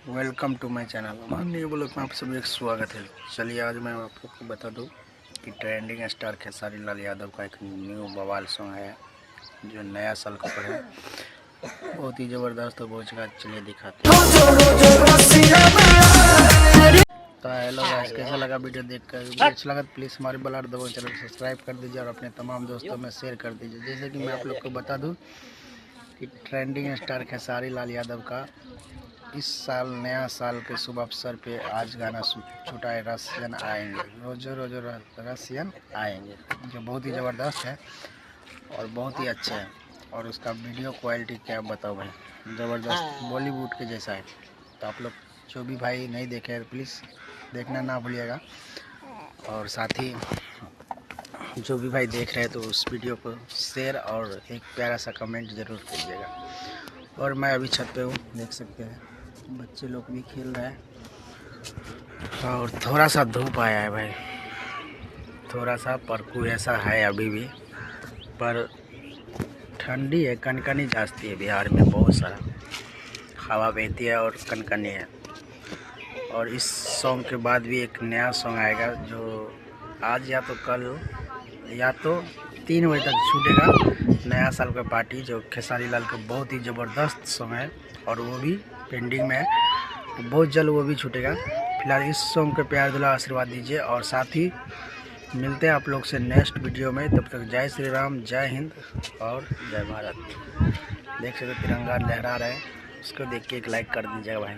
Welcome to my channel. हमारे new blog में आप सभी का स्वागत है। चलिए आज मैं आप लोग को बता दूं कि ट्रेंडिंग स्टार खेसारी लाल यादव का एक न्यू बवाल सॉन्ग है जो नया साल का है। बहुत ही ज़बरदस्त और बहुत जगह। चलिए दिखाते हैं। तो हेलो गाइस, कैसा लगा वीडियो देखकर? वीडियो अच्छा लगा तो प्लीज़ हमारे बलाड दबो चैनल को सब्सक्राइब कर दीजिए और अपने तमाम दोस्तों में शेयर कर दीजिए। जैसे कि मैं आप लोग को बता दूँ कि ट्रेंडिंग स्टार खेसारी लाल यादव का इस साल नया साल के शुभ अवसर पे आज गाना छूटा है, रसियन आएंगे, रोजो रोजो रसियन आएंगे, जो बहुत ही ज़बरदस्त है और बहुत ही अच्छा है। और उसका वीडियो क्वालिटी क्या बताओ भाई, ज़बरदस्त बॉलीवुड के जैसा है। तो आप लोग जो भी भाई नहीं देखे हैं प्लीज़ देखना ना भूलिएगा, और साथ ही जो भी भाई देख रहे हैं तो उस वीडियो को शेयर और एक प्यारा सा कमेंट ज़रूर कीजिएगा। और मैं अभी छत पे हूँ, देख सकते हैं बच्चे लोग भी खेल रहे हैं और थोड़ा सा धूप आया है भाई, थोड़ा सा परकू ऐसा है अभी भी, पर ठंडी है, कनकनी जाती है। बिहार में बहुत सारा हवा बहती है और कनकनी है। और इस सॉन्ग के बाद भी एक नया सॉन्ग आएगा जो आज या तो कल या तो 3 बजे तक छूटेगा। नया साल का पार्टी जो खेसारी लाल का बहुत ही ज़बरदस्त सॉन्ग है और वो भी पेंडिंग में है, तो बहुत जल्द वो भी छूटेगा। फिलहाल इस सॉन्ग के प्यार दिला आशीर्वाद दीजिए और साथ ही मिलते हैं आप लोग से नेक्स्ट वीडियो में। तब तक जय श्री राम, जय हिंद और जय भारत। देख सकते तिरंगा लहरा रहा है, उसको देख के एक लाइक कर दीजिएगा भाई।